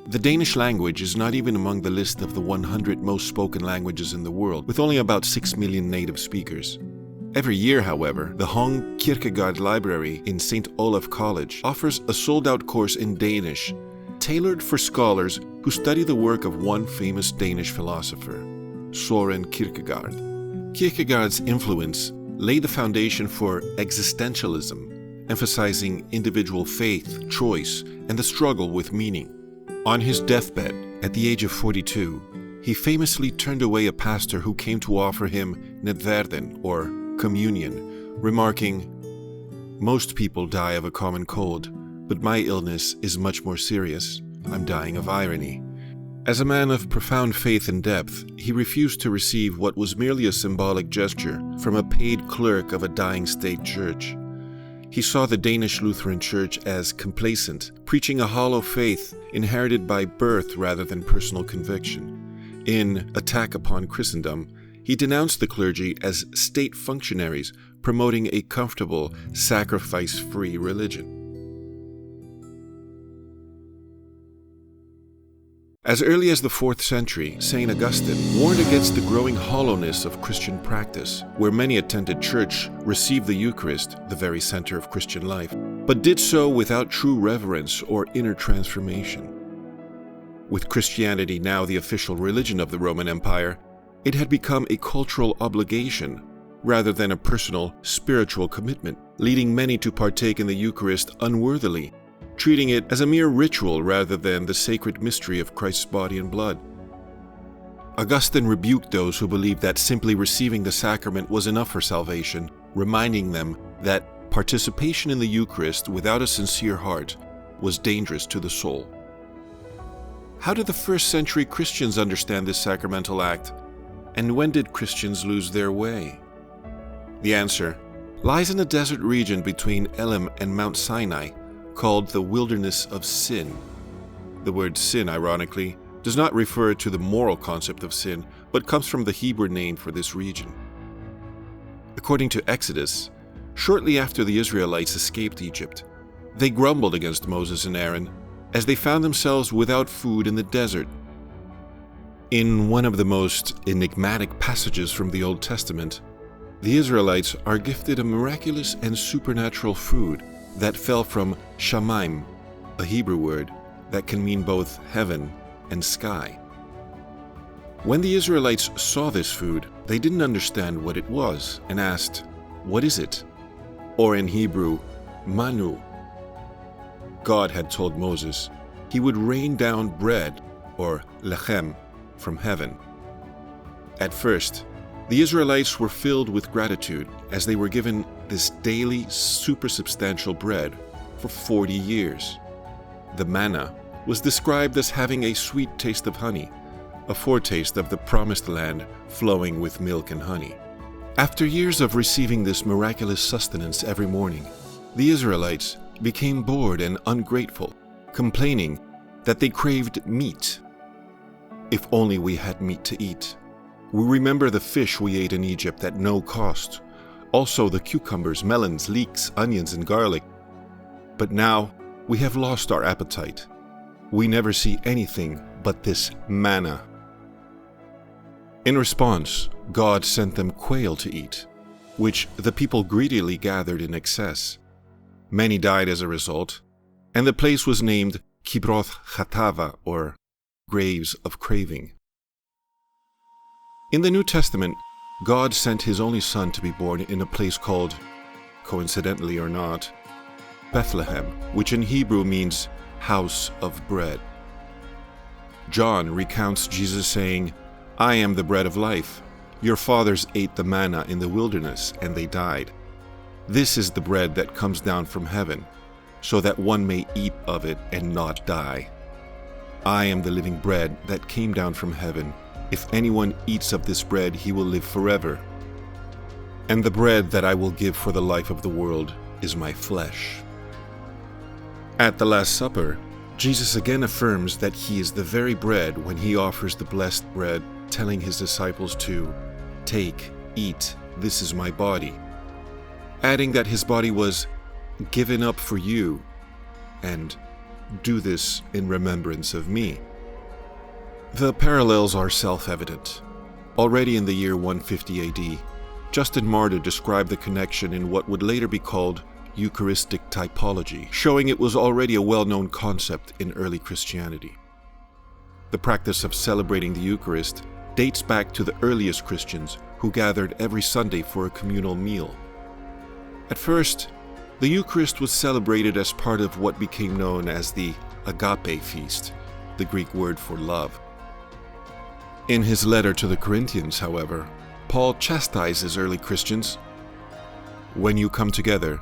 The Danish language is not even among the list of the 100 most spoken languages in the world, with only about 6 million native speakers. Every year, however, the Kierkegaard Library in St. Olaf College offers a sold-out course in Danish, tailored for scholars who study the work of one famous Danish philosopher, Søren Kierkegaard. Kierkegaard's influence laid the foundation for existentialism, emphasizing individual faith, choice, and the struggle with meaning. On his deathbed, at the age of 42, he famously turned away a pastor who came to offer him nadverden, or communion, remarking, "Most people die of a common cold, but my illness is much more serious. I'm dying of irony." As a man of profound faith and depth, he refused to receive what was merely a symbolic gesture from a paid clerk of a dying state church. He saw the Danish Lutheran Church as complacent, preaching a hollow faith inherited by birth rather than personal conviction. In Attack Upon Christendom, he denounced the clergy as state functionaries promoting a comfortable, sacrifice-free religion. As early as the 4th century, St. Augustine warned against the growing hollowness of Christian practice, where many attended church, received the Eucharist, the very center of Christian life, but did so without true reverence or inner transformation. With Christianity now the official religion of the Roman Empire, it had become a cultural obligation rather than a personal, spiritual commitment, leading many to partake in the Eucharist unworthily, treating it as a mere ritual rather than the sacred mystery of Christ's body and blood. Augustine rebuked those who believed that simply receiving the sacrament was enough for salvation, reminding them that participation in the Eucharist without a sincere heart was dangerous to the soul. How did the first-century Christians understand this sacramental act? And when did Christians lose their way? The answer lies in a desert region between Elim and Mount Sinai, called the Wilderness of Sin. The word sin, ironically, does not refer to the moral concept of sin, but comes from the Hebrew name for this region. According to Exodus, shortly after the Israelites escaped Egypt, they grumbled against Moses and Aaron as they found themselves without food in the desert. In one of the most enigmatic passages from the Old Testament, the Israelites are gifted a miraculous and supernatural food that fell from Shamaim, a Hebrew word that can mean both heaven and sky. When the Israelites saw this food, they didn't understand what it was and asked, "What is it?" Or in Hebrew, manu. God had told Moses he would rain down bread, or lechem, from heaven. At first, the Israelites were filled with gratitude as they were given this daily supersubstantial bread for 40 years. The manna was described as having a sweet taste of honey, a foretaste of the promised land flowing with milk and honey. After years of receiving this miraculous sustenance every morning, the Israelites became bored and ungrateful, complaining that they craved meat. "If only we had meat to eat. We remember the fish we ate in Egypt at no cost, also the cucumbers, melons, leeks, onions, and garlic. But now we have lost our appetite. We never see anything but this manna." In response, God sent them quail to eat, which the people greedily gathered in excess. Many died as a result, and the place was named Kibroth Chatava, or Graves of Craving. In the New Testament, God sent his only son to be born in a place called, coincidentally or not, Bethlehem, which in Hebrew means house of bread. John recounts Jesus saying, "I am the bread of life. Your fathers ate the manna in the wilderness, and they died. This is the bread that comes down from heaven, so that one may eat of it and not die. I am the living bread that came down from heaven. If anyone eats of this bread, he will live forever. And the bread that I will give for the life of the world is my flesh." At the Last Supper, Jesus again affirms that he is the very bread when he offers the blessed bread, telling his disciples to "Take, eat, this is my body," adding that his body was given up for you and "Do this in remembrance of me." The parallels are self-evident. Already in the year 150 AD, Justin Martyr described the connection in what would later be called Eucharistic typology, showing it was already a well-known concept in early Christianity. The practice of celebrating the Eucharist dates back to the earliest Christians who gathered every Sunday for a communal meal. At first, the Eucharist was celebrated as part of what became known as the Agape feast, the Greek word for love. In his letter to the Corinthians, however, Paul chastises early Christians. "When you come together,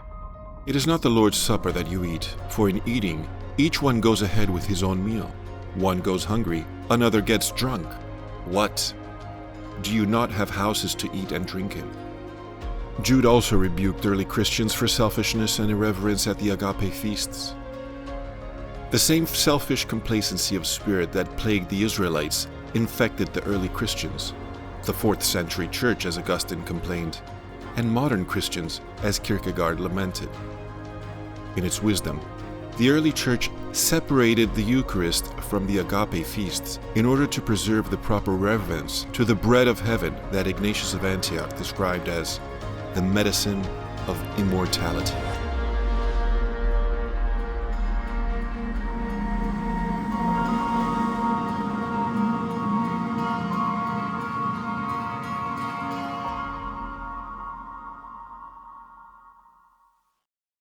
it is not the Lord's Supper that you eat, for in eating, each one goes ahead with his own meal. One goes hungry, another gets drunk. What? Do you not have houses to eat and drink in?" Jude also rebuked early Christians for selfishness and irreverence at the Agape feasts. The same selfish complacency of spirit that plagued the Israelites infected the early Christians, the 4th century church, as Augustine complained, and modern Christians, as Kierkegaard lamented. In its wisdom, the early church separated the Eucharist from the Agape feasts in order to preserve the proper reverence to the bread of heaven that Ignatius of Antioch described as the medicine of immortality.